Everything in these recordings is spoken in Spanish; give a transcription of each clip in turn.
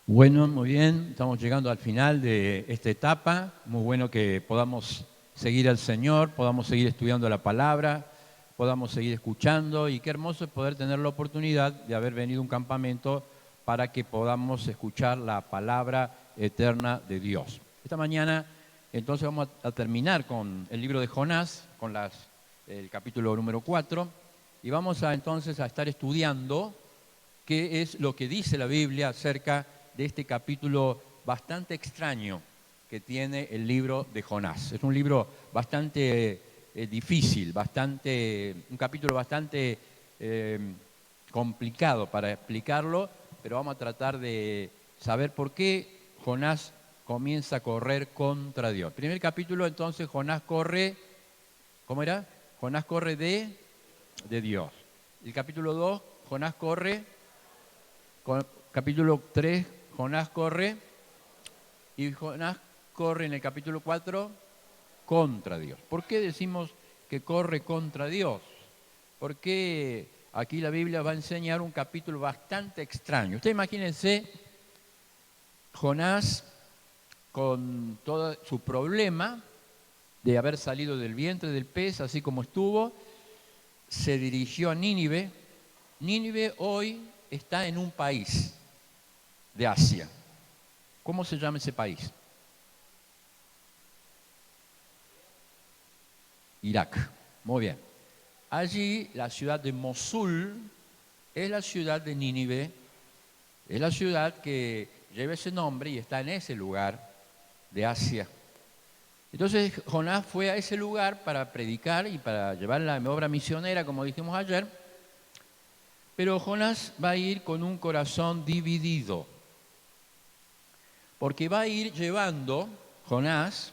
Bueno, muy bien, estamos llegando al final de esta etapa. Muy bueno que podamos seguir al Señor, podamos seguir estudiando la palabra, podamos seguir escuchando y qué hermoso es poder tener la oportunidad de haber venido a un campamento para que podamos escuchar la palabra eterna de Dios. Esta mañana entonces vamos a terminar con el libro de Jonás, con el capítulo número 4 y vamos entonces a estar estudiando qué es lo que dice la Biblia acerca de este capítulo bastante extraño que tiene el libro de Jonás. Es un libro bastante difícil, un capítulo bastante complicado para explicarlo, pero vamos a tratar de saber por qué Jonás comienza a correr contra Dios. Primer capítulo, entonces, Jonás corre, ¿cómo era? Jonás corre de Dios. El capítulo 2, Jonás corre, capítulo 3, Jonás corre, y Jonás corre en el capítulo 4 contra Dios. ¿Por qué decimos que corre contra Dios? Porque aquí la Biblia va a enseñar un capítulo bastante extraño. Usted imagínense Jonás con todo su problema de haber salido del vientre del pez, así como estuvo, se dirigió a Nínive. Nínive hoy está en un país de Asia. ¿Cómo se llama ese país? Irak. Muy bien. Allí la ciudad de Mosul es la ciudad de Nínive, es la ciudad que lleva ese nombre y está en ese lugar de Asia. Entonces Jonás fue a ese lugar para predicar y para llevar la obra misionera, como dijimos ayer, pero Jonás va a ir con un corazón dividido, porque va a ir llevando, Jonás,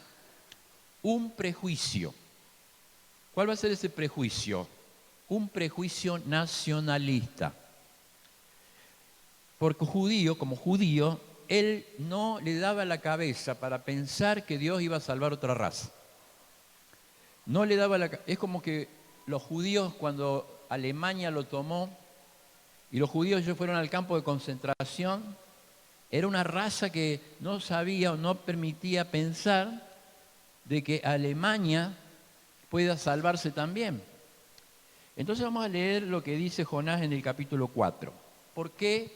un prejuicio. ¿Cuál va a ser ese prejuicio? Un prejuicio nacionalista. Porque como judío, él no le daba la cabeza para pensar que Dios iba a salvar otra raza. No le daba es como que los judíos, cuando Alemania lo tomó, y los judíos ellos fueron al campo de concentración, era una raza que no sabía o no permitía pensar de que Alemania pueda salvarse también. Entonces vamos a leer lo que dice Jonás en el capítulo 4. ¿Por qué?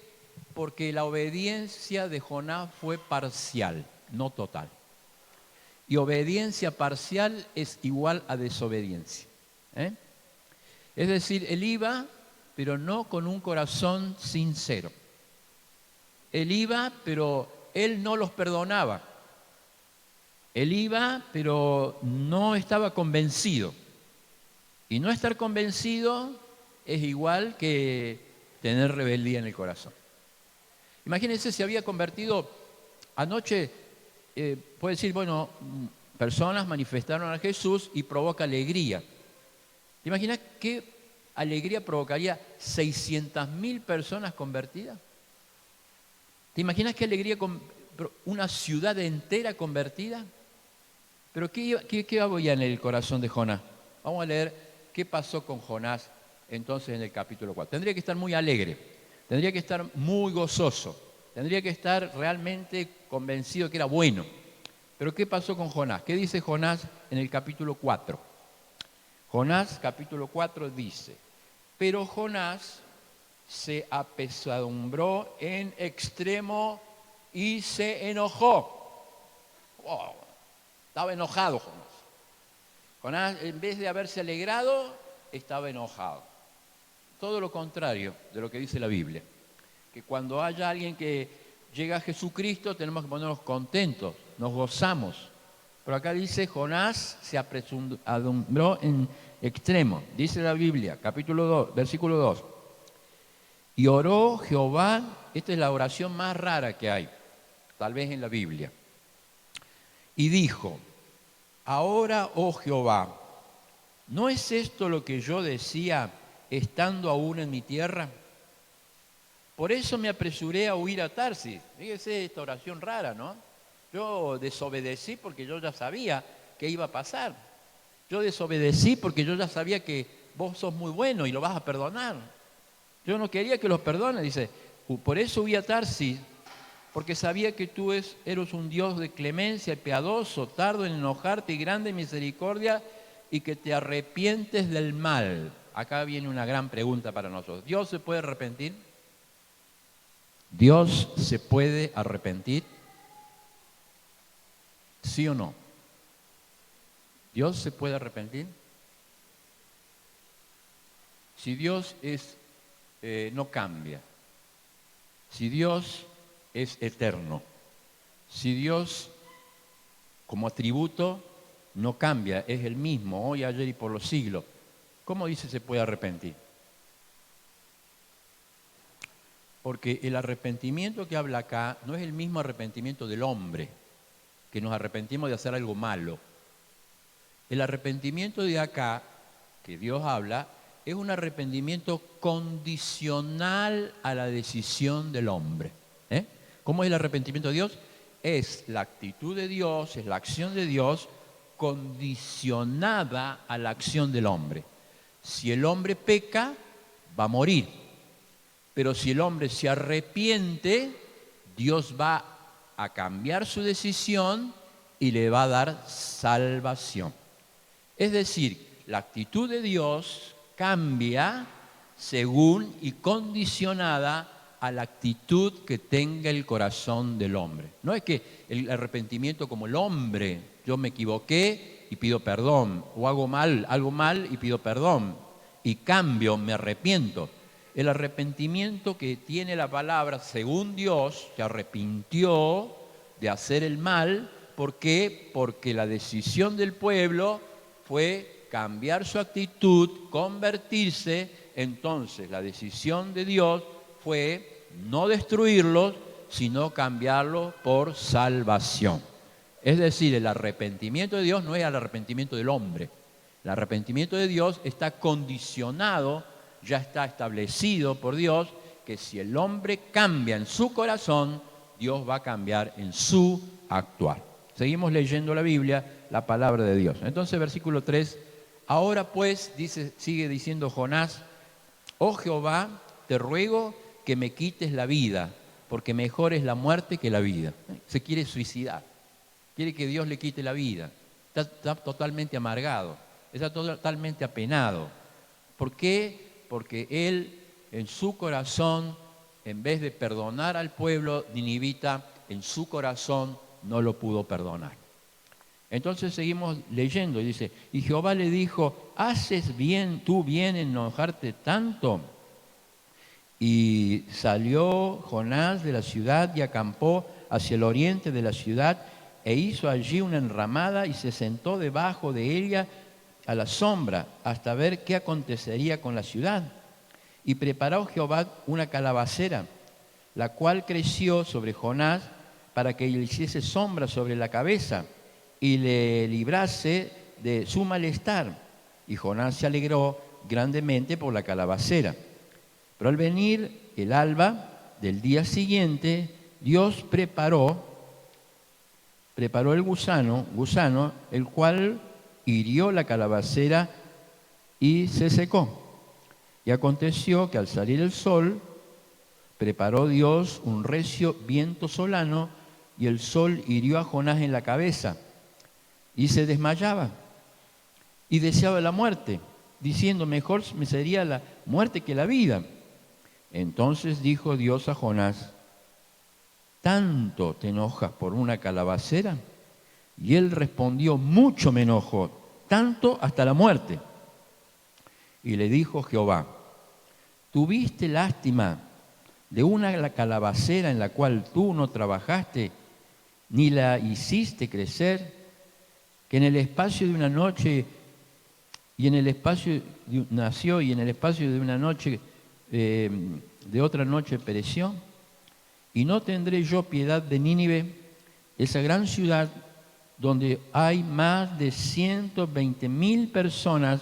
Porque la obediencia de Jonás fue parcial, no total. Y obediencia parcial es igual a desobediencia. Es decir, él iba, pero no con un corazón sincero. Él iba, pero él no los perdonaba. Él iba, pero no estaba convencido. Y no estar convencido es igual que tener rebeldía en el corazón. Imagínense si había convertido anoche, puede decir, bueno, personas manifestaron a Jesús y provoca alegría. ¿Te imaginas qué alegría provocaría 600.000 personas convertidas? ¿Te imaginas qué alegría con una ciudad entera convertida? Pero ¿qué había en el corazón de Jonás? Vamos a leer qué pasó con Jonás entonces en el capítulo 4. Tendría que estar muy alegre, tendría que estar muy gozoso, tendría que estar realmente convencido que era bueno. Pero ¿qué pasó con Jonás? ¿Qué dice Jonás en el capítulo 4? Jonás capítulo 4 dice, pero Jonás se apesadumbró en extremo y se enojó. Wow, estaba enojado Jonás. Jonás, en vez de haberse alegrado, estaba enojado. Todo lo contrario de lo que dice la Biblia. Que cuando haya alguien que llega a Jesucristo, tenemos que ponernos contentos, nos gozamos. Pero acá dice, Jonás se apesadumbró en extremo. Dice la Biblia, capítulo 2, versículo 2. Y oró Jehová, esta es la oración más rara que hay, tal vez en la Biblia. Y dijo, ahora, oh Jehová, ¿no es esto lo que yo decía estando aún en mi tierra? Por eso me apresuré a huir a Tarsis. Fíjese esta oración rara, ¿no? Yo desobedecí porque yo ya sabía que iba a pasar. Yo desobedecí porque yo ya sabía que vos sos muy bueno y lo vas a perdonar. Yo no quería que los perdone, dice. Por eso huí a Tarsis porque sabía que tú eres un Dios de clemencia y piadoso, tardo en enojarte y grande en misericordia, y que te arrepientes del mal. Acá viene una gran pregunta para nosotros. ¿Dios se puede arrepentir? ¿Dios se puede arrepentir? ¿Sí o no? ¿Dios se puede arrepentir? Si Dios no cambia, si Dios es eterno, si Dios como atributo no cambia, es el mismo, hoy, ayer y por los siglos, ¿cómo dice se puede arrepentir? Porque el arrepentimiento que habla acá no es el mismo arrepentimiento del hombre, que nos arrepentimos de hacer algo malo. El arrepentimiento de acá, que Dios habla, es un arrepentimiento condicional a la decisión del hombre. ¿Cómo es el arrepentimiento de Dios? Es la actitud de Dios, es la acción de Dios condicionada a la acción del hombre. Si el hombre peca, va a morir. Pero si el hombre se arrepiente, Dios va a cambiar su decisión y le va a dar salvación. Es decir, la actitud de Dios cambia según y condicionada a la actitud que tenga el corazón del hombre. No es que el arrepentimiento como el hombre, yo me equivoqué y pido perdón, o hago mal y pido perdón, y cambio, me arrepiento. El arrepentimiento que tiene la palabra, según Dios, se arrepintió de hacer el mal. ¿Por qué? Porque la decisión del pueblo fue cambiar su actitud, convertirse. Entonces la decisión de Dios fue no destruirlos, sino cambiarlos por salvación. Es decir, el arrepentimiento de Dios no es el arrepentimiento del hombre. El arrepentimiento de Dios está condicionado, ya está establecido por Dios, que si el hombre cambia en su corazón, Dios va a cambiar en su actuar. Seguimos leyendo la Biblia, la palabra de Dios. Entonces, versículo 3, ahora pues, sigue diciendo Jonás, oh Jehová, te ruego que me quites la vida, porque mejor es la muerte que la vida. Se quiere suicidar, quiere que Dios le quite la vida. Está totalmente amargado, está totalmente apenado. ¿Por qué? Porque él en su corazón, en vez de perdonar al pueblo ninivita, en su corazón no lo pudo perdonar. Entonces seguimos leyendo y dice, y Jehová le dijo, ¿haces bien tú bien en enojarte tanto? Y salió Jonás de la ciudad y acampó hacia el oriente de la ciudad e hizo allí una enramada y se sentó debajo de ella a la sombra hasta ver qué acontecería con la ciudad. Y preparó Jehová una calabacera, la cual creció sobre Jonás para que le hiciese sombra sobre la cabeza y le librase de su malestar. Y Jonás se alegró grandemente por la calabacera. Pero al venir el alba del día siguiente, Dios preparó el gusano, el cual hirió la calabacera y se secó. Y aconteció que al salir el sol, preparó Dios un recio viento solano, y el sol hirió a Jonás en la cabeza, y se desmayaba, y deseaba la muerte, diciendo, mejor me sería la muerte que la vida. Entonces dijo Dios a Jonás, ¿tanto te enojas por una calabacera? Y él respondió, mucho me enojo, tanto hasta la muerte. Y le dijo Jehová, ¿tuviste lástima de una calabacera en la cual tú no trabajaste, ni la hiciste crecer, que en el espacio de una noche, nació y en el espacio de una noche, de otra noche pereció? Y no tendré yo piedad de Nínive, esa gran ciudad donde hay más de 120,000 personas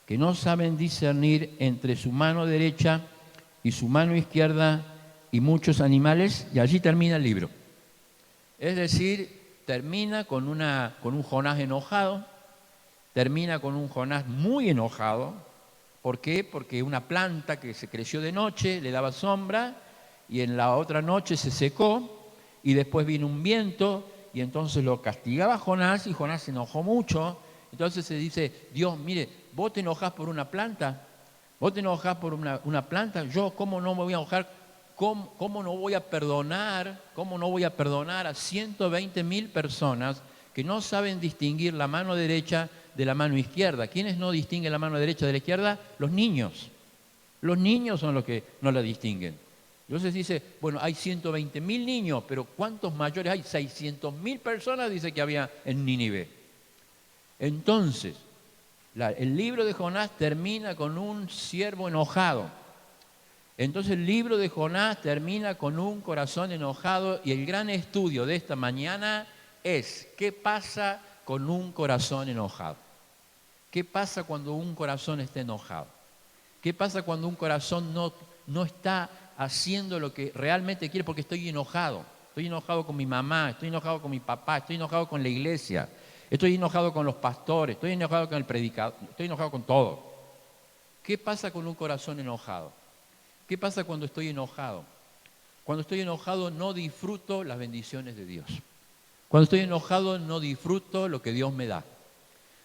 que no saben discernir entre su mano derecha y su mano izquierda y muchos animales. Y allí termina el libro. Es decir, termina con un Jonás enojado, termina con un Jonás muy enojado. ¿Por qué? Porque una planta que se creció de noche le daba sombra y en la otra noche se secó. y después vino un viento y entonces lo castigaba a Jonás y Jonás se enojó mucho. Entonces se dice, Dios, mire, vos te enojás por una planta, vos te enojás por una planta, yo cómo no me voy a enojar, cómo no voy a perdonar, cómo no voy a perdonar a 120.000 personas que no saben distinguir la mano derecha de la mano izquierda. ¿Quiénes no distinguen la mano derecha de la izquierda? Los niños. Los niños son los que no la distinguen. Entonces dice, bueno, hay 120.000 niños, pero ¿cuántos mayores hay? 600.000 personas dice que había en Nínive. Entonces, el libro de Jonás termina con un siervo enojado. Entonces el libro de Jonás termina con un corazón enojado y el gran estudio de esta mañana es, ¿qué pasa con un corazón enojado? ¿Qué pasa cuando un corazón está enojado? ¿Qué pasa cuando un corazón no está haciendo lo que realmente quiere porque estoy enojado? Estoy enojado con mi mamá, estoy enojado con mi papá, estoy enojado con la iglesia, estoy enojado con los pastores, estoy enojado con el predicador, estoy enojado con todo. ¿Qué pasa con un corazón enojado? ¿Qué pasa cuando estoy enojado? Cuando estoy enojado no disfruto las bendiciones de Dios. Cuando estoy enojado no disfruto lo que Dios me da.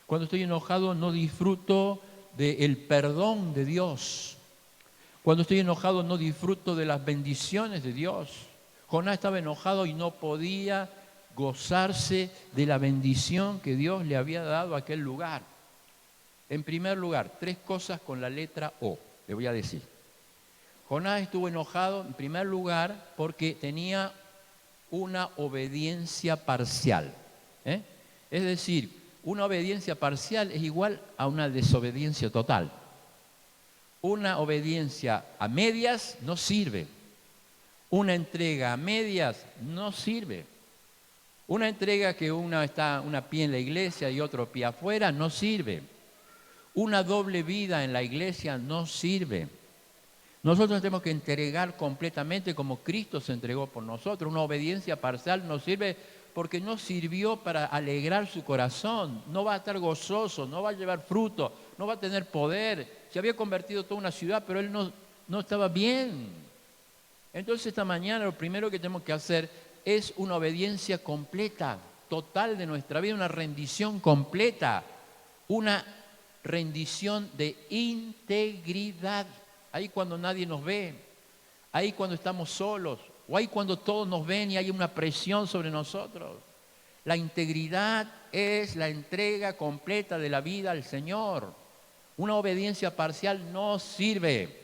Cuando estoy enojado no disfruto del perdón de Dios. Cuando estoy enojado no disfruto de las bendiciones de Dios. Jonás estaba enojado y no podía gozarse de la bendición que Dios le había dado a aquel lugar. En primer lugar, 3 cosas con la letra O, le voy a decir. Jonás estuvo enojado en primer lugar porque tenía una obediencia parcial. Es decir, una obediencia parcial es igual a una desobediencia total. Una obediencia a medias no sirve. Una entrega a medias no sirve. Una entrega que está una pie en la iglesia y otro pie afuera no sirve. Una doble vida en la iglesia no sirve. Nosotros tenemos que entregar completamente como Cristo se entregó por nosotros. Una obediencia parcial no sirve porque no sirvió para alegrar su corazón. No va a estar gozoso, no va a llevar fruto, no va a tener poder. Se había convertido toda una ciudad, pero él no estaba bien. Entonces esta mañana lo primero que tenemos que hacer es una obediencia completa, total de nuestra vida, una rendición completa, una rendición de integridad. Ahí cuando nadie nos ve, ahí cuando estamos solos, o ahí cuando todos nos ven y hay una presión sobre nosotros. La integridad es la entrega completa de la vida al Señor. Una obediencia parcial no sirve.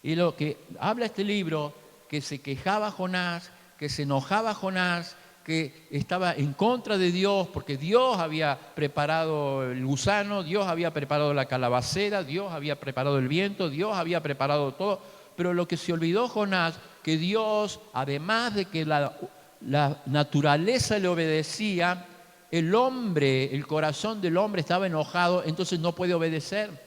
Y lo que habla este libro, que se quejaba Jonás, que se enojaba Jonás, que estaba en contra de Dios, porque Dios había preparado el gusano, Dios había preparado la calabacera, Dios había preparado el viento, Dios había preparado todo. Pero lo que se olvidó Jonás, que Dios, además de que la naturaleza le obedecía, el corazón del hombre estaba enojado, entonces no puede obedecer.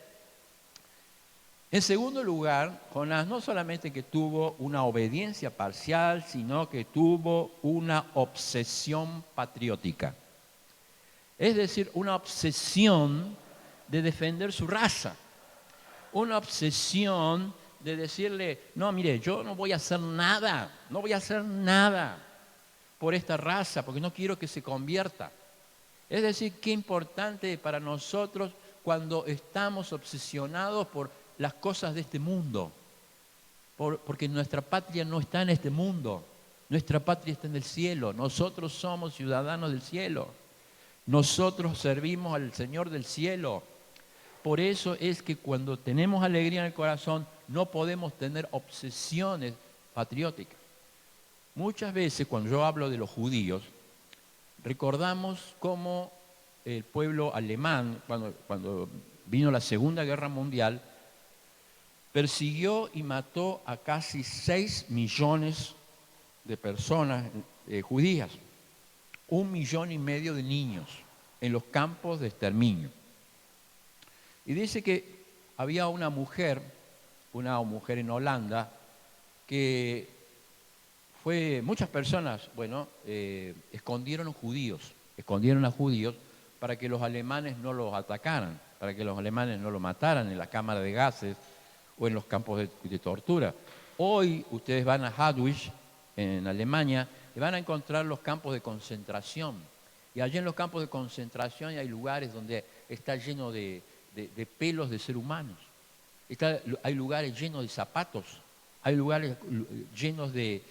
En segundo lugar, Jonás no solamente que tuvo una obediencia parcial, sino que tuvo una obsesión patriótica. Es decir, una obsesión de defender su raza. Una obsesión de decirle, no, mire, yo no voy a hacer nada por esta raza, porque no quiero que se convierta. Es decir, qué importante para nosotros cuando estamos obsesionados por las cosas de este mundo, porque nuestra patria no está en este mundo, nuestra patria está en el cielo, nosotros somos ciudadanos del cielo, nosotros servimos al Señor del cielo. Por eso es que cuando tenemos alegría en el corazón no podemos tener obsesiones patrióticas. Muchas veces cuando yo hablo de los judíos, recordamos cómo el pueblo alemán, cuando vino la Segunda Guerra Mundial, persiguió y mató a casi 6 millones de personas judías, 1,5 millones de niños en los campos de exterminio. Y dice que había una mujer en Holanda, que muchas personas, escondieron a judíos para que los alemanes no los atacaran, para que los alemanes no los mataran en la cámara de gases o en los campos de tortura. Hoy ustedes van a Auschwitz en Alemania, van a encontrar los campos de concentración. Y allí en los campos de concentración hay lugares donde está lleno de pelos de seres humanos. Hay lugares llenos de zapatos, hay lugares llenos de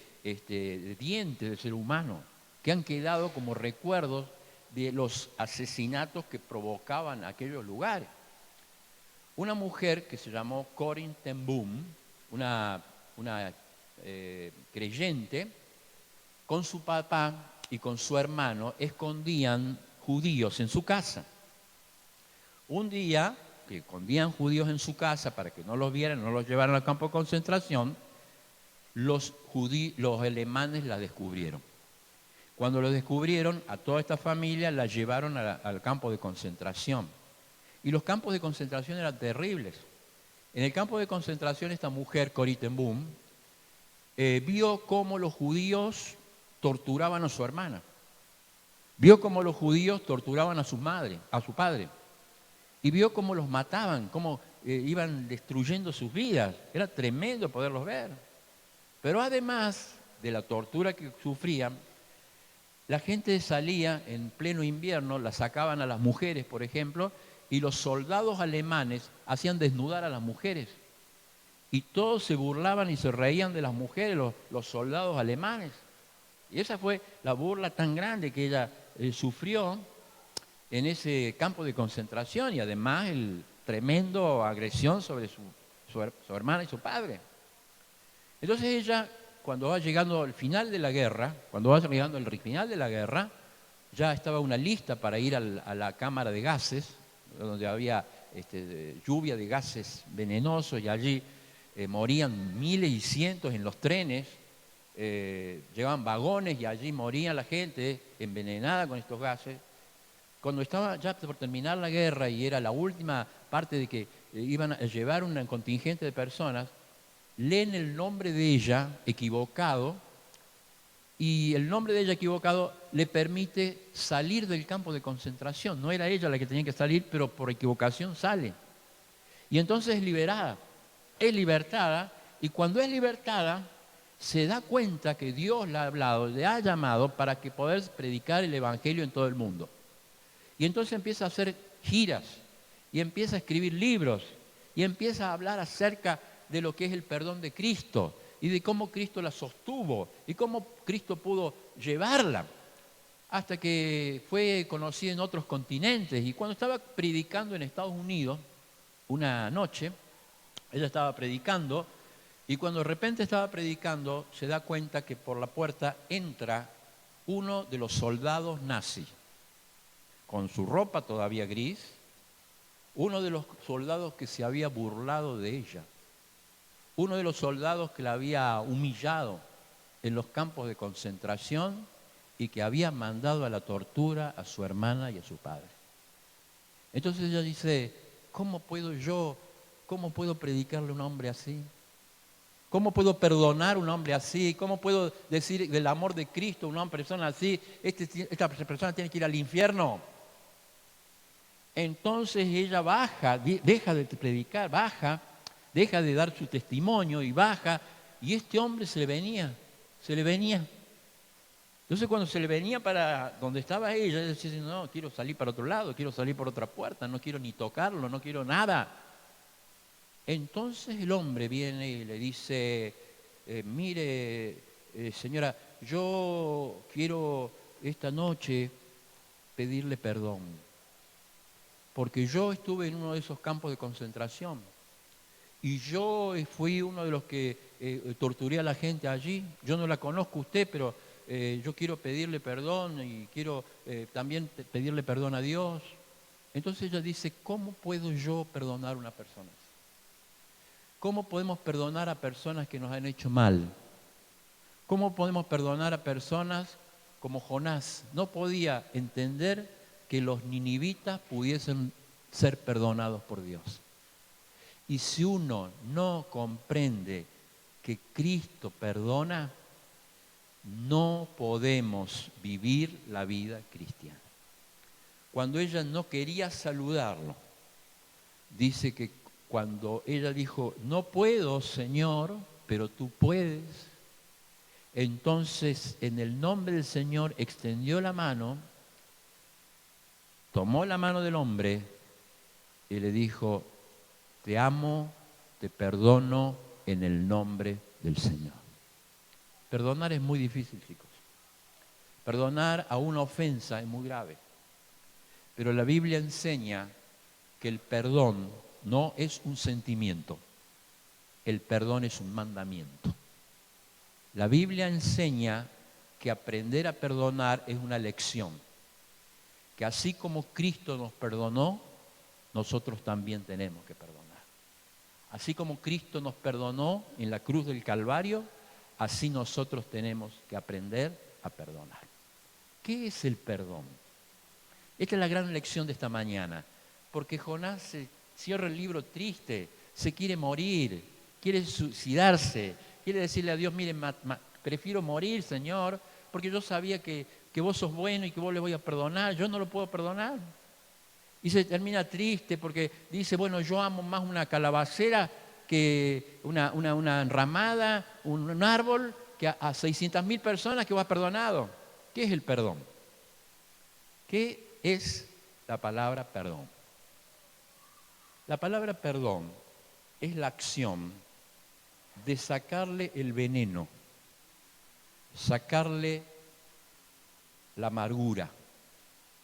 dientes de ser humano, que han quedado como recuerdos de los asesinatos que provocaban aquellos lugares. Una mujer que se llamó Corrie ten Boom, una creyente, con su papá y con su hermano escondían judíos en su casa. Un día, que escondían judíos en su casa para que no los vieran, no los llevaran al campo de concentración, los alemanes la descubrieron. Cuando lo descubrieron, a toda esta familia la llevaron al campo de concentración. Y los campos de concentración eran terribles. En el campo de concentración esta mujer, Corrie ten Boom, vio cómo los judíos torturaban a su hermana. Vio cómo los judíos torturaban a su madre, a su padre. Y vio cómo los mataban, cómo iban destruyendo sus vidas. Era tremendo poderlos ver. Pero además de la tortura que sufrían, la gente salía en pleno invierno, la sacaban a las mujeres, por ejemplo, y los soldados alemanes hacían desnudar a las mujeres. Y todos se burlaban y se reían de las mujeres, los soldados alemanes. Y esa fue la burla tan grande que ella sufrió en ese campo de concentración, y además el tremendo agresión sobre su hermana y su padre. Entonces ella, cuando va llegando al final de la guerra, ya estaba una lista para ir a la cámara de gases, donde había lluvia de gases venenosos, y allí morían miles y cientos en los trenes, llevaban vagones y allí moría la gente envenenada con estos gases. Cuando estaba ya por terminar la guerra y era la última parte de que iban a llevar un contingente de personas, leen el nombre de ella equivocado, y el nombre de ella equivocado le permite salir del campo de concentración. No era ella la que tenía que salir, pero por equivocación sale. Y entonces es liberada, es libertada, y cuando es libertada se da cuenta que Dios la ha hablado, le ha llamado para que poder predicar el Evangelio en todo el mundo. Y entonces empieza a hacer giras, y empieza a escribir libros, y empieza a hablar acerca de lo que es el perdón de Cristo, y de cómo Cristo la sostuvo, y cómo Cristo pudo llevarla, hasta que fue conocida en otros continentes. Y cuando estaba predicando en Estados Unidos, una noche, ella estaba predicando, y cuando de repente estaba predicando, se da cuenta que por la puerta entra uno de los soldados nazis, con su ropa todavía gris, uno de los soldados que se había burlado de ella, uno de los soldados que la había humillado en los campos de concentración y que había mandado a la tortura a su hermana y a su padre. Entonces ella dice, ¿cómo puedo predicarle a un hombre así? ¿Cómo puedo perdonar a un hombre así? ¿Cómo puedo decir del amor de Cristo a una persona así? Esta persona tiene que ir al infierno. Entonces ella baja, deja de predicar, baja, deja de dar su testimonio y baja, y este hombre se le venía. Entonces cuando se le venía para donde estaba ella decía, no, quiero salir para otro lado, quiero salir por otra puerta, no quiero ni tocarlo, no quiero nada. Entonces el hombre viene y le dice, mire, señora, yo quiero esta noche pedirle perdón, porque yo estuve en uno de esos campos de concentración y yo fui uno de los que torturé a la gente allí. Yo no la conozco a usted, pero yo quiero pedirle perdón y quiero también pedirle perdón a Dios. Entonces ella dice, ¿cómo puedo yo perdonar a una persona? ¿Cómo podemos perdonar a personas que nos han hecho mal? ¿Cómo podemos perdonar a personas como Jonás? No podía entender que los ninivitas pudiesen ser perdonados por Dios. Y si uno no comprende que Cristo perdona, no podemos vivir la vida cristiana. Cuando ella no quería saludarlo, dice que cuando ella dijo, no puedo, Señor, pero tú puedes, Entonces, en el nombre del Señor, extendió la mano, tomó la mano del hombre y le dijo, te amo, te perdono en el nombre del Señor. Perdonar es muy difícil, chicos. Perdonar a una ofensa es muy grave. Pero la Biblia enseña que el perdón no es un sentimiento. El perdón es un mandamiento. La Biblia enseña que aprender a perdonar es una lección. Que así como Cristo nos perdonó, nosotros también tenemos que perdonar. Así como Cristo nos perdonó en la cruz del Calvario, así nosotros tenemos que aprender a perdonar. ¿Qué es el perdón? Esta es la gran lección de esta mañana, porque Jonás se cierra el libro triste, se quiere morir, quiere suicidarse, quiere decirle a Dios, miren, prefiero morir, Señor, porque yo sabía que vos sos bueno y que vos le voy a perdonar, yo no lo puedo perdonar. Y se termina triste porque dice, bueno, yo amo más una calabacera que una enramada, un árbol, que a 600.000 personas que vos has perdonado. ¿Qué es el perdón? ¿Qué es la palabra perdón? La palabra perdón es la acción de sacarle el veneno, sacarle la amargura,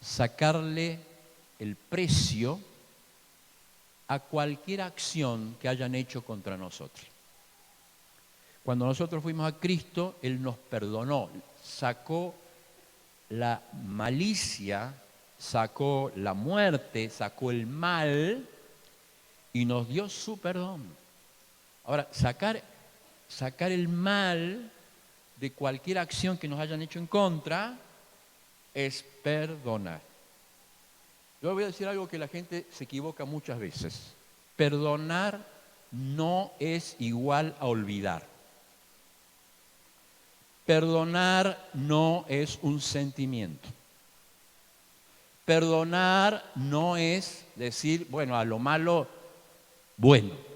sacarle el precio a cualquier acción que hayan hecho contra nosotros. Cuando nosotros fuimos a Cristo, Él nos perdonó, sacó la malicia, sacó la muerte, sacó el mal y nos dio su perdón. Ahora, sacar el mal de cualquier acción que nos hayan hecho en contra es perdonar. Yo voy a decir algo que la gente se equivoca muchas veces. Perdonar no es igual a olvidar. Perdonar no es un sentimiento. Perdonar no es decir, bueno, a lo malo, bueno.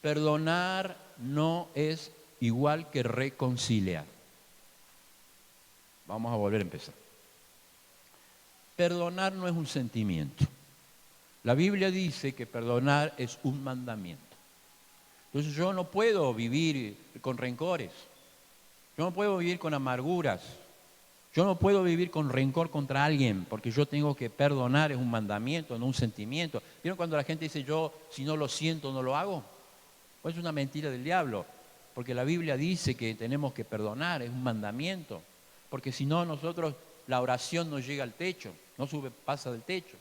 Perdonar no es igual que reconciliar. Vamos a volver a empezar. Perdonar no es un sentimiento. La Biblia dice que perdonar es un mandamiento. Entonces yo no puedo vivir con rencores. Yo no puedo vivir con amarguras. Yo no puedo vivir con rencor contra alguien porque yo tengo que perdonar, es un mandamiento, no un sentimiento. ¿Vieron cuando la gente dice yo si no lo siento no lo hago? Pues es una mentira del diablo, porque la Biblia dice que tenemos que perdonar, es un mandamiento. Porque si no nosotros, la oración no llega al techo, no sube, pasa del techo.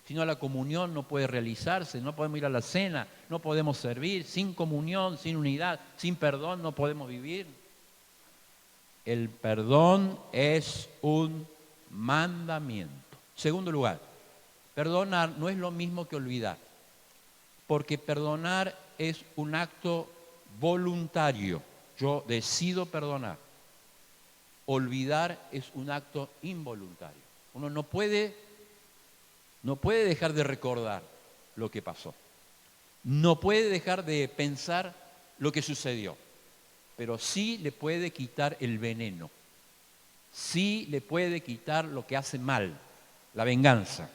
Si no la comunión no puede realizarse, no podemos ir a la cena, no podemos servir, sin comunión, sin unidad, sin perdón no podemos vivir. El perdón es un mandamiento. Segundo lugar, perdonar no es lo mismo que olvidar, porque perdonar es un acto voluntario. Yo decido perdonar. Olvidar es un acto involuntario. Uno no puede dejar de recordar lo que pasó. No puede dejar de pensar lo que sucedió. Pero sí le puede quitar el veneno. Sí le puede quitar lo que hace mal, la venganza.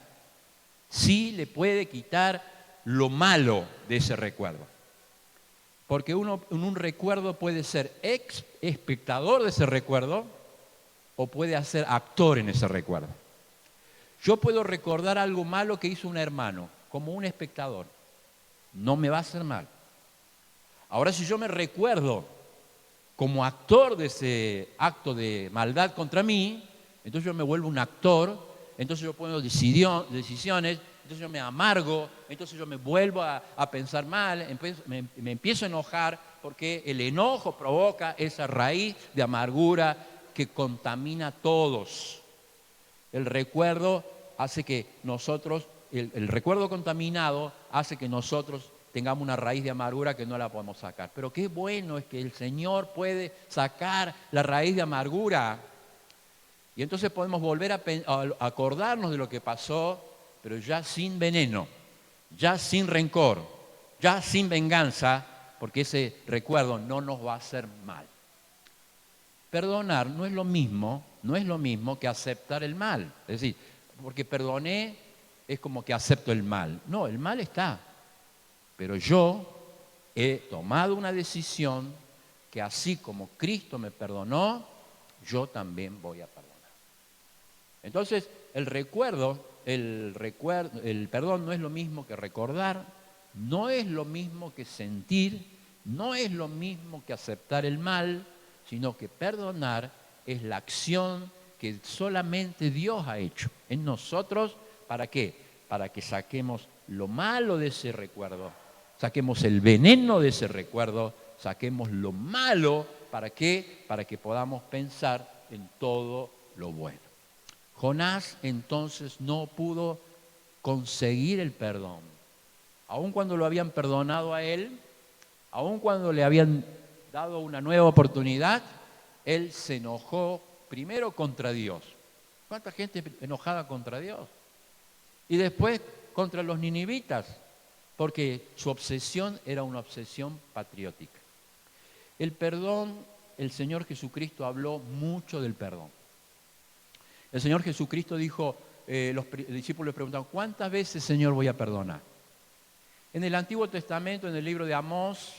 Sí le puede quitar lo malo de ese recuerdo. Porque uno en un recuerdo puede ser espectador de ese recuerdo o puede ser actor en ese recuerdo. Yo puedo recordar algo malo que hizo un hermano como un espectador. No me va a hacer mal. Ahora si yo me recuerdo como actor de ese acto de maldad contra mí, entonces yo me vuelvo un actor, entonces yo pongo decisiones, entonces yo me amargo, entonces yo me vuelvo a pensar mal, me empiezo a enojar porque el enojo provoca esa raíz de amargura que contamina a todos. El recuerdo hace que nosotros, el recuerdo contaminado hace que nosotros tengamos una raíz de amargura que no la podemos sacar. Pero qué bueno es que el Señor puede sacar la raíz de amargura y entonces podemos volver a acordarnos de lo que pasó, pero ya sin veneno, ya sin rencor, ya sin venganza, porque ese recuerdo no nos va a hacer mal. Perdonar no es lo mismo que aceptar el mal. Es decir, porque perdoné es como que acepto el mal. No, el mal está. Pero yo he tomado una decisión que así como Cristo me perdonó, yo también voy a perdonar. Entonces, el perdón no es lo mismo que recordar, no es lo mismo que sentir, no es lo mismo que aceptar el mal, sino que perdonar es la acción que solamente Dios ha hecho en nosotros. ¿Para qué? Para que saquemos lo malo de ese recuerdo, saquemos el veneno de ese recuerdo, saquemos lo malo. ¿Para qué? Para que podamos pensar en todo lo bueno. Jonás entonces no pudo conseguir el perdón. Aun cuando lo habían perdonado a él, aun cuando le habían dado una nueva oportunidad, él se enojó primero contra Dios. ¿Cuánta gente enojada contra Dios? Y después contra los ninivitas, porque su obsesión era una obsesión patriótica. El perdón, el Señor Jesucristo habló mucho del perdón. El Señor Jesucristo dijo, los discípulos le preguntaron, ¿cuántas veces, Señor, voy a perdonar? En el Antiguo Testamento, en el libro de Amós,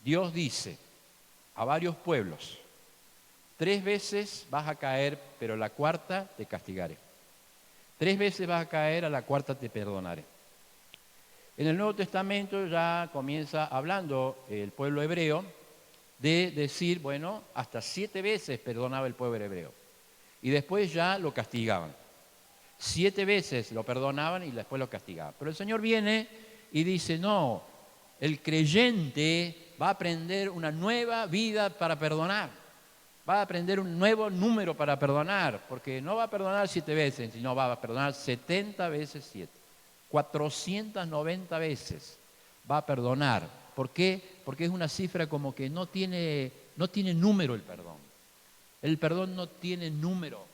Dios dice a varios pueblos, 3 veces vas a caer, pero la cuarta te castigaré. 3 veces vas a caer, a la cuarta te perdonaré. En el Nuevo Testamento ya comienza hablando el pueblo hebreo de decir, bueno, hasta 7 veces perdonaba el pueblo hebreo. Y después ya lo castigaban. 7 veces lo perdonaban y después lo castigaban. Pero el Señor viene y dice, no, el creyente va a aprender una nueva vida para perdonar. Va a aprender un nuevo número para perdonar, porque no va a perdonar 7 veces, sino va a perdonar 70 veces 7. 490 veces va a perdonar. ¿Por qué? Porque es una cifra como que no tiene número el perdón. El perdón no tiene número.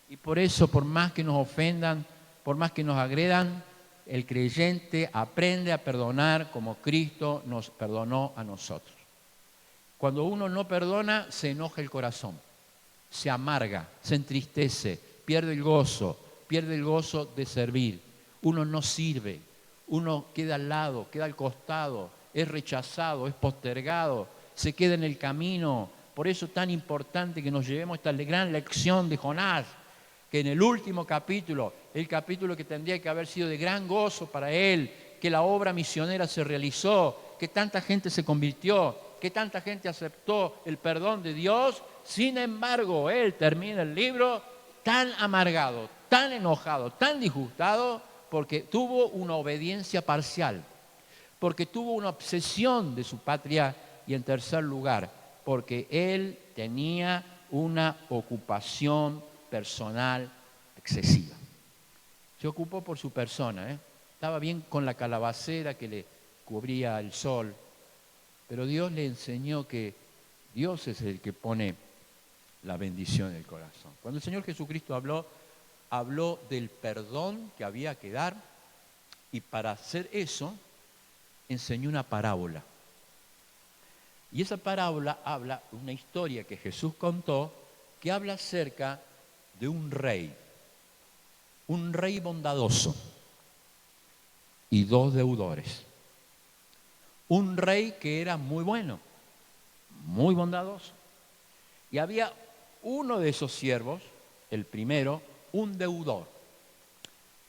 Y por eso, por más que nos ofendan, por más que nos agredan, el creyente aprende a perdonar como Cristo nos perdonó a nosotros. Cuando uno no perdona, se enoja el corazón, se amarga, se entristece, pierde el gozo de servir. Uno no sirve, uno queda al lado, queda al costado, es rechazado, es postergado, se queda en el camino. Por eso es tan importante que nos llevemos esta gran lección de Jonás, que en el último capítulo, el capítulo que tendría que haber sido de gran gozo para él, que la obra misionera se realizó, que tanta gente se convirtió, que tanta gente aceptó el perdón de Dios. Sin embargo, él termina el libro tan amargado, tan enojado, tan disgustado, porque tuvo una obediencia parcial, porque tuvo una obsesión de su patria y, en tercer lugar, porque él tenía una ocupación personal excesiva. Se ocupó por su persona, Estaba bien con la calabacera que le cubría el sol, pero Dios le enseñó que Dios es el que pone la bendición en el corazón. Cuando el Señor Jesucristo habló del perdón que había que dar, y para hacer eso enseñó una parábola. Y esa parábola habla de una historia que Jesús contó, que habla acerca de un rey bondadoso y 2 deudores. Un rey que era muy bueno, muy bondadoso. Y había uno de esos siervos, el primero, un deudor,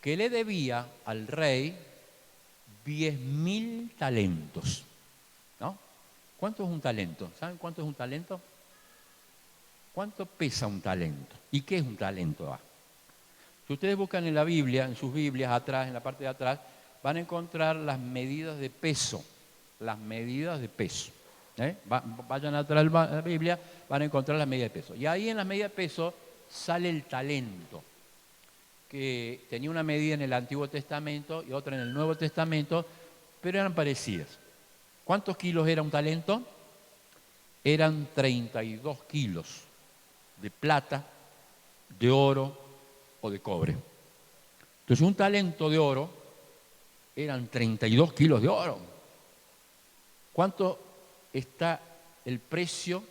que le debía al rey 10.000 talentos. ¿No? ¿Cuánto es un talento? ¿Saben cuánto es un talento? ¿Cuánto pesa un talento? ¿Y qué es un talento? Si ustedes buscan en la Biblia, en sus Biblias, atrás, en la parte de atrás, van a encontrar las medidas de peso. Las medidas de peso. Vayan atrás de la Biblia, van a encontrar las medidas de peso. Y ahí en las medidas de peso sale el talento, que tenía una medida en el Antiguo Testamento y otra en el Nuevo Testamento, pero eran parecidas. ¿Cuántos kilos era un talento? Eran 32 kilos de plata, de oro o de cobre. Entonces un talento de oro eran 32 kilos de oro. ¿Cuánto está el precio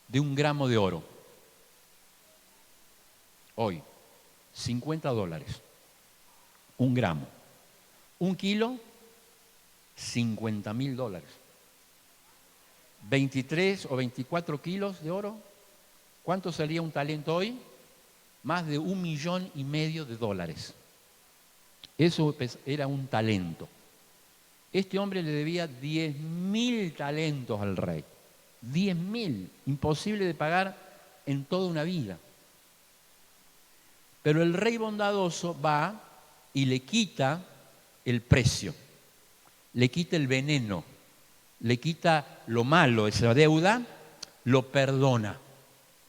de 1 gramo de oro. Hoy, $50. 1 gramo. 1 kilo, $50.000. 23 o 24 kilos de oro. ¿Cuánto salía un talento hoy? Más de $1,500,000. Eso era un talento. Este hombre le debía 10.000 talentos al rey. 10.000. Imposible de pagar en toda una vida. Pero el rey bondadoso va y le quita el precio, le quita el veneno, le quita lo malo, esa deuda, lo perdona.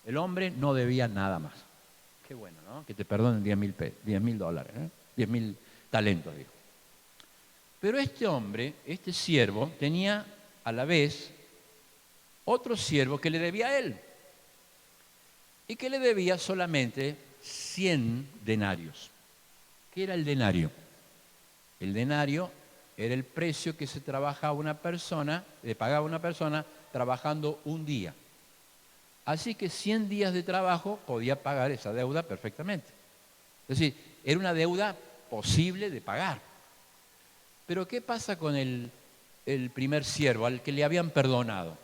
El hombre no debía nada más. Qué bueno, ¿no? Que te perdonen $10.000, ¿eh? 10.000 talentos, digo. Pero este hombre, este siervo, tenía a la vez otro siervo que le debía a él y que le debía solamente 100 denarios. ¿Qué era el denario? El denario era el precio que se trabajaba le pagaba a una persona trabajando un día. Así que 100 días de trabajo podía pagar esa deuda perfectamente. Es decir, era una deuda posible de pagar. Pero ¿qué pasa con el primer siervo al que le habían perdonado?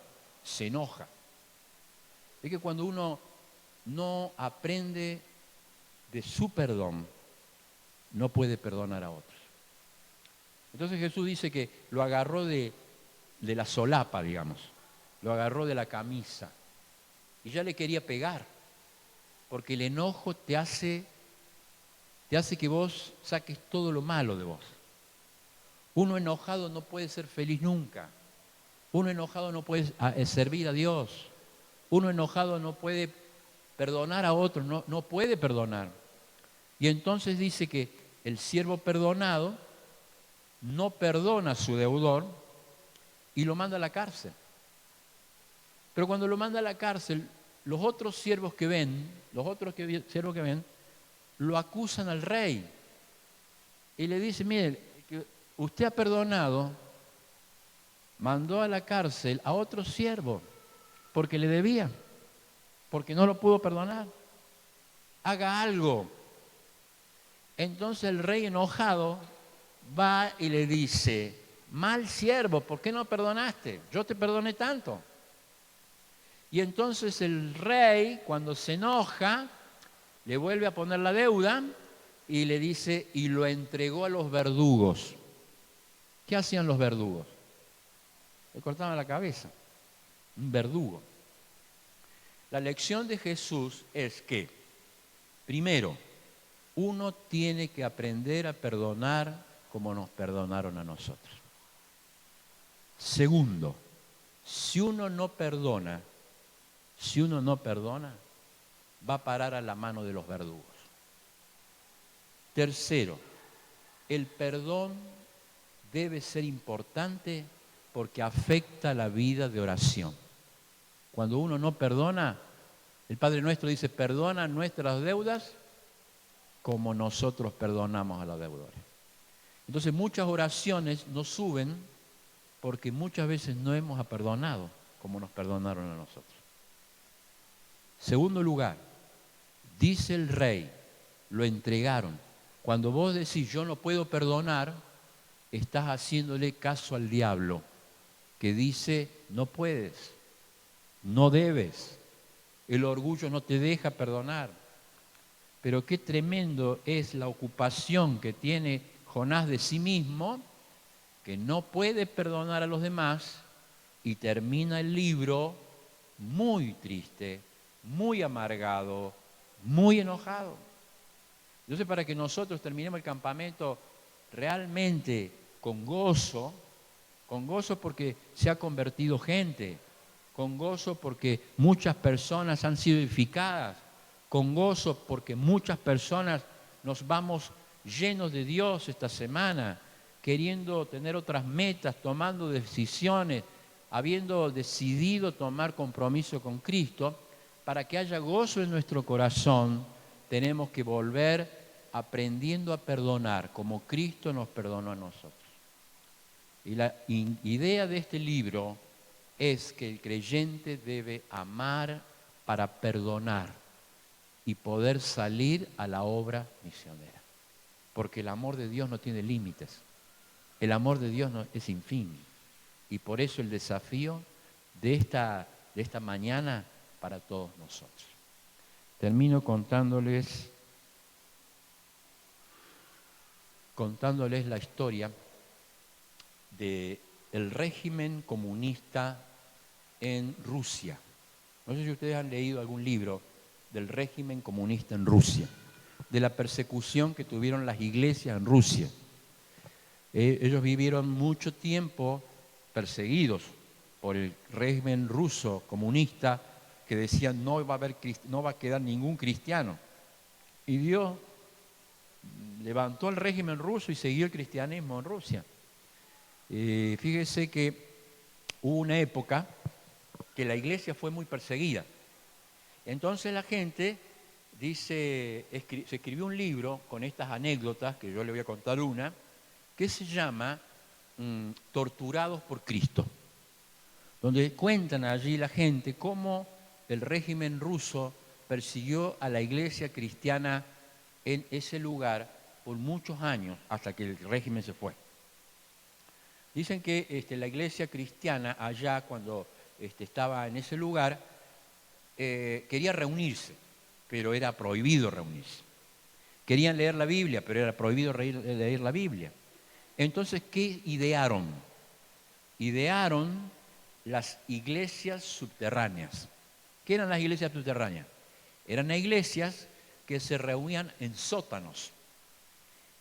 Se enoja. Es que cuando uno no aprende de su perdón, no puede perdonar a otros. Entonces Jesús dice que lo agarró de la solapa, digamos, lo agarró de la camisa y ya le quería pegar, porque el enojo te hace que vos saques todo lo malo de vos. Uno enojado no puede ser feliz nunca. Uno enojado no puede servir a Dios. Uno enojado no puede perdonar a otros, no puede perdonar. Y entonces dice que el siervo perdonado no perdona a su deudor y lo manda a la cárcel. Pero cuando lo manda a la cárcel, los otros siervos que ven, lo acusan al rey. Y le dicen, mire, que usted ha perdonado, mandó a la cárcel a otro siervo porque le debía, porque no lo pudo perdonar. Haga algo. Entonces el rey enojado va y le dice, mal siervo, ¿por qué no perdonaste? Yo te perdoné tanto. Y entonces el rey, cuando se enoja, le vuelve a poner la deuda y le dice, y lo entregó a los verdugos. ¿Qué hacían los verdugos? Le cortaban la cabeza. Un verdugo. La lección de Jesús es que, primero, uno tiene que aprender a perdonar como nos perdonaron a nosotros. Segundo, si uno no perdona, va a parar a la mano de los verdugos. Tercero, el perdón debe ser importante porque afecta la vida de oración. Cuando uno no perdona, el Padre Nuestro dice, perdona nuestras deudas como nosotros perdonamos a los deudores. Entonces muchas oraciones no suben porque muchas veces no hemos perdonado como nos perdonaron a nosotros. Segundo lugar, dice el rey, lo entregaron. Cuando vos decís yo no puedo perdonar, estás haciéndole caso al diablo, que dice no puedes, no debes, el orgullo no te deja perdonar. Pero qué tremendo es la ocupación que tiene Jonás de sí mismo, que no puede perdonar a los demás y termina el libro muy triste, muy amargado, muy enojado. Entonces, para que nosotros terminemos el campamento realmente con gozo porque se ha convertido gente, con gozo porque muchas personas han sido edificadas, con gozo porque muchas personas nos vamos llenos de Dios esta semana, queriendo tener otras metas, tomando decisiones, habiendo decidido tomar compromiso con Cristo. Para que haya gozo en nuestro corazón, tenemos que volver aprendiendo a perdonar como Cristo nos perdonó a nosotros. Y la idea de este libro es que el creyente debe amar para perdonar y poder salir a la obra misionera. Porque el amor de Dios no tiene límites. El amor de Dios es infinito. Y por eso el desafío de esta mañana para todos nosotros. Termino contándoles la historia del régimen comunista en Rusia. No sé si ustedes han leído algún libro del régimen comunista en Rusia, de la persecución que tuvieron las iglesias en Rusia. Ellos vivieron mucho tiempo perseguidos por el régimen ruso comunista que decían no va a quedar ningún cristiano. Y Dios levantó el régimen ruso y siguió el cristianismo en Rusia. Fíjese que hubo una época que la iglesia fue muy perseguida. Entonces la gente se escribió un libro con estas anécdotas, que yo le voy a contar una, que se llama Torturados por Cristo, donde cuentan allí la gente cómo el régimen ruso persiguió a la iglesia cristiana en ese lugar por muchos años hasta que el régimen se fue. Dicen que la iglesia cristiana allá, cuando estaba en ese lugar, quería reunirse, pero era prohibido reunirse. Querían leer la Biblia, pero era prohibido leer la Biblia. Entonces, ¿qué idearon? Idearon las iglesias subterráneas. ¿Qué eran las iglesias subterráneas? Eran iglesias que se reunían en sótanos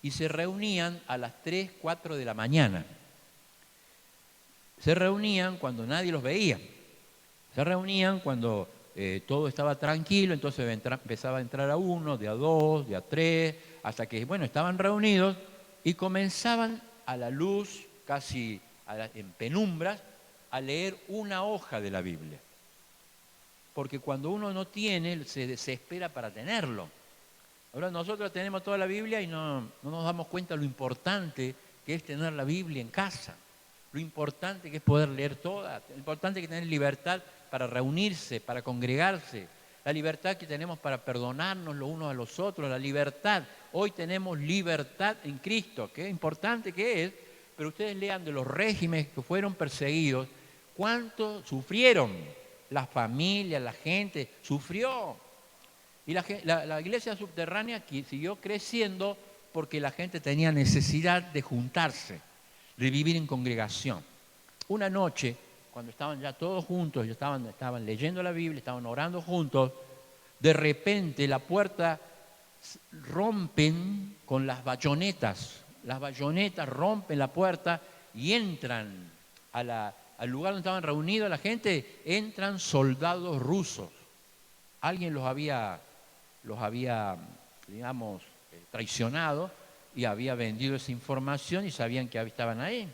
y se reunían a las 3, 4 de la mañana. Se reunían cuando nadie los veía. Se reunían cuando todo estaba tranquilo, entonces empezaba a entrar a uno, de a dos, de a tres, hasta que, estaban reunidos y comenzaban a la luz, casi en penumbras, a leer una hoja de la Biblia. Porque cuando uno no tiene, se desespera para tenerlo. Ahora nosotros tenemos toda la Biblia y no nos damos cuenta lo importante que es tener la Biblia en casa. Lo importante que es poder leer toda, lo importante que es tener libertad para reunirse, para congregarse, la libertad que tenemos para perdonarnos los unos a los otros, la libertad. Hoy tenemos libertad en Cristo, qué importante que es, pero ustedes lean de los regímenes que fueron perseguidos, cuánto sufrieron, las familias, la gente, sufrió. Y la iglesia subterránea siguió creciendo porque la gente tenía necesidad de juntarse, de vivir en congregación. Una noche, cuando estaban ya todos juntos, estaban leyendo la Biblia, estaban orando juntos, de repente la puerta rompen con las bayonetas. Las bayonetas rompen la puerta y entran al lugar donde estaban reunidos la gente, entran soldados rusos. Alguien los había digamos, traicionado y había vendido esa información y sabían que estaban ahí.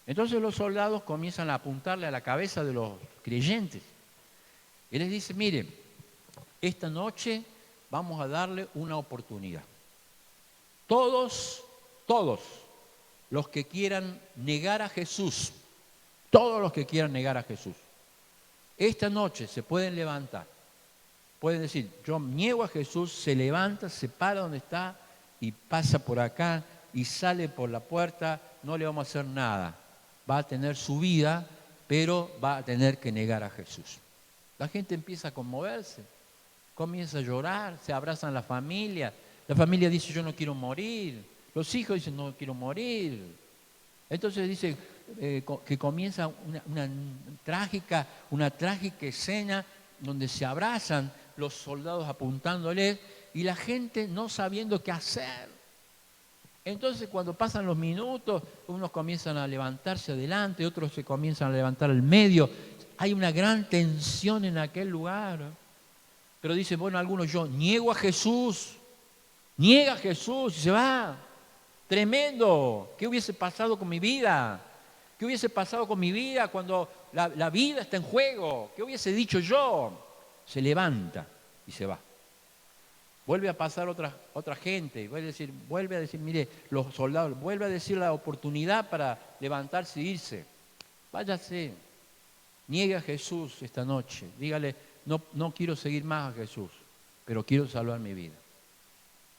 Entonces los soldados comienzan a apuntarle a la cabeza de los creyentes. Y les dice, miren, esta noche vamos a darle una oportunidad. Todos los que quieran negar a Jesús, esta noche se pueden levantar. Pueden decir, yo niego a Jesús, se levanta, se para donde está y pasa por acá y sale por la puerta, no le vamos a hacer nada. Va a tener su vida, pero va a tener que negar a Jesús. La gente empieza a conmoverse, comienza a llorar, se abrazan la familia dice, yo no quiero morir. Los hijos dicen, no quiero morir. Entonces dice que comienza una trágica escena donde se abrazan los soldados apuntándoles y la gente no sabiendo qué hacer. Entonces cuando pasan los minutos, unos comienzan a levantarse adelante, otros se comienzan a levantar al medio. Hay una gran tensión en aquel lugar. Pero dicen, algunos, yo niego a Jesús, niega a Jesús y se va. Tremendo. ¿Qué hubiese pasado con mi vida? ¿Qué hubiese pasado con mi vida cuando la vida está en juego? ¿Qué hubiese dicho yo? Se levanta y se va. Vuelve a pasar otra gente, vuelve a decir, mire, los soldados, vuelve a decir la oportunidad para levantarse e irse. Váyase, niegue a Jesús esta noche, dígale, no quiero seguir más a Jesús, pero quiero salvar mi vida.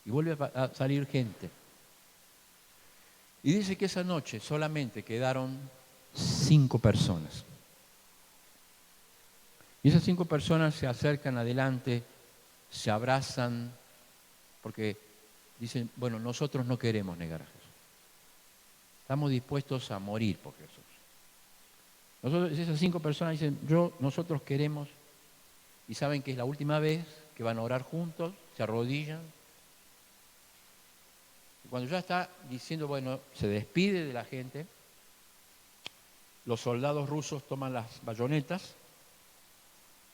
Y vuelve a salir gente. Y dice que esa noche solamente quedaron 5 personas. Y esas 5 personas se acercan adelante, se abrazan, porque dicen, bueno, nosotros no queremos negar a Jesús. Estamos dispuestos a morir por Jesús. Esas 5 personas dicen, nosotros queremos, y saben que es la última vez que van a orar juntos, se arrodillan. Y cuando ya está diciendo, bueno, se despide de la gente, los soldados rusos toman las bayonetas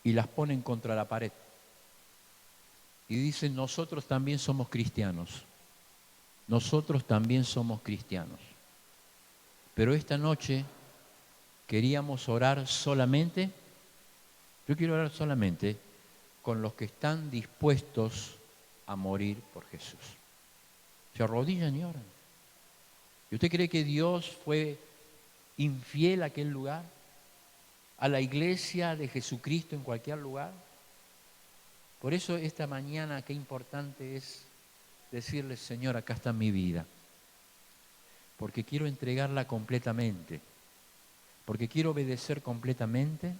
y las ponen contra la pared. Y dicen, nosotros también somos cristianos. Nosotros también somos cristianos. Pero esta noche queríamos orar solamente, yo quiero orar solamente con los que están dispuestos a morir por Jesús. Se arrodillan y oran. ¿Y usted cree que Dios fue infiel a aquel lugar? ¿A la iglesia de Jesucristo en cualquier lugar? Por eso esta mañana qué importante es decirle, Señor, acá está mi vida. Porque quiero entregarla completamente. Porque quiero obedecer completamente.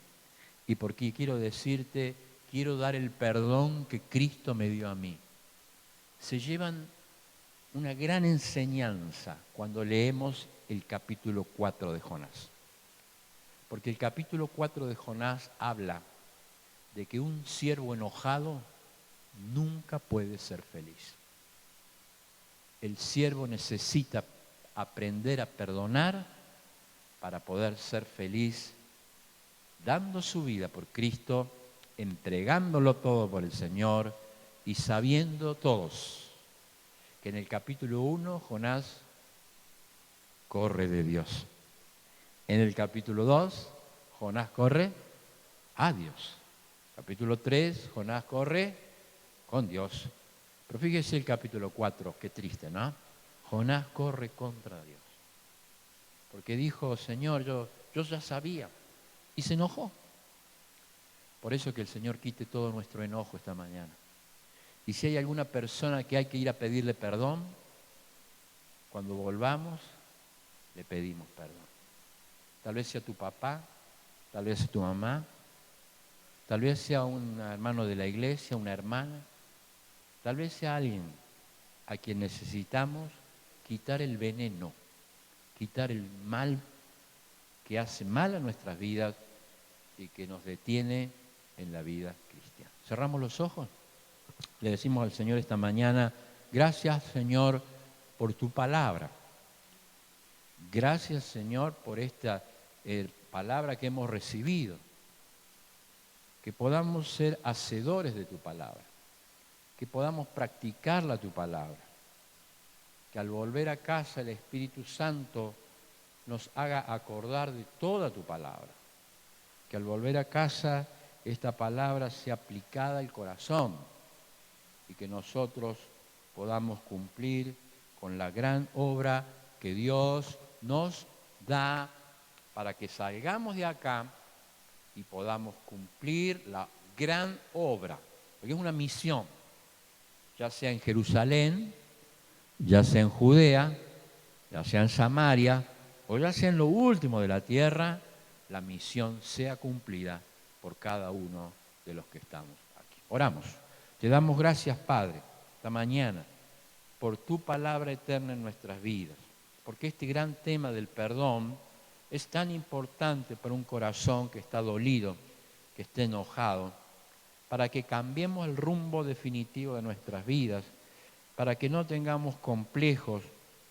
Y porque quiero decirte, quiero dar el perdón que Cristo me dio a mí. Se llevan una gran enseñanza cuando leemos el capítulo 4 de Jonás. Porque el capítulo 4 de Jonás habla de que un siervo enojado nunca puede ser feliz. El siervo necesita aprender a perdonar para poder ser feliz, dando su vida por Cristo, entregándolo todo por el Señor y sabiendo todos que en el capítulo 1 Jonás corre de Dios. En el capítulo 2 Jonás corre a Dios. Capítulo 3 Jonás corre con Dios. Pero fíjese el capítulo 4, qué triste, ¿no? Jonás corre contra Dios. Porque dijo, Señor, yo ya sabía. Y se enojó. Por eso que el Señor quite todo nuestro enojo esta mañana. Y si hay alguna persona que hay que ir a pedirle perdón, cuando volvamos, le pedimos perdón. Tal vez sea tu papá, tal vez sea tu mamá, tal vez sea un hermano de la iglesia, una hermana, tal vez sea alguien a quien necesitamos quitar el veneno, quitar el mal que hace mal a nuestras vidas y que nos detiene en la vida cristiana. Cerramos los ojos, le decimos al Señor esta mañana, gracias Señor por tu palabra. Gracias Señor por esta palabra que hemos recibido. Que podamos ser hacedores de tu palabra. Que podamos practicarla tu palabra. Que al volver a casa el Espíritu Santo nos haga acordar de toda tu palabra. Que al volver a casa esta palabra sea aplicada al corazón y que nosotros podamos cumplir con la gran obra que Dios nos da para que salgamos de acá y podamos cumplir la gran obra, porque es una misión, ya sea en Jerusalén, ya sea en Judea, ya sea en Samaria, o ya sea en lo último de la tierra, la misión sea cumplida por cada uno de los que estamos aquí. Oramos. Te damos gracias, Padre, esta mañana, por tu palabra eterna en nuestras vidas, porque este gran tema del perdón es tan importante para un corazón que está dolido, que esté enojado, para que cambiemos el rumbo definitivo de nuestras vidas, para que no tengamos complejos,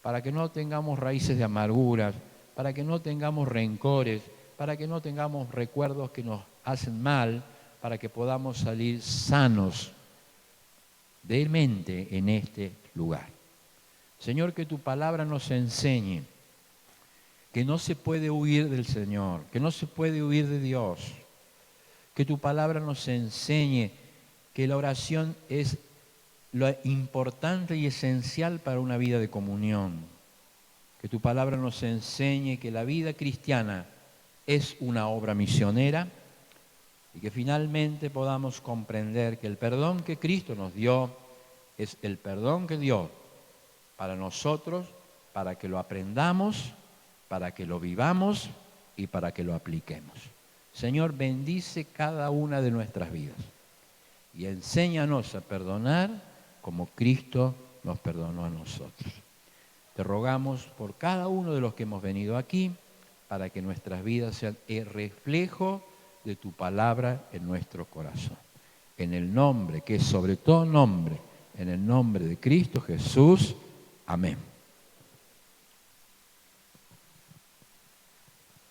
para que no tengamos raíces de amarguras, para que no tengamos rencores, para que no tengamos recuerdos que nos hacen mal, para que podamos salir sanos de mente en este lugar. Señor, que tu palabra nos enseñe que no se puede huir del Señor, que no se puede huir de Dios, que tu palabra nos enseñe que la oración es lo importante y esencial para una vida de comunión, que tu palabra nos enseñe que la vida cristiana es una obra misionera, y que finalmente podamos comprender que el perdón que Cristo nos dio es el perdón que dio para nosotros, para que lo aprendamos, para que lo vivamos y para que lo apliquemos. Señor, bendice cada una de nuestras vidas y enséñanos a perdonar como Cristo nos perdonó a nosotros. Te rogamos por cada uno de los que hemos venido aquí, para que nuestras vidas sean el reflejo de tu palabra en nuestro corazón. En el nombre, que es sobre todo nombre, en el nombre de Cristo Jesús. Amén.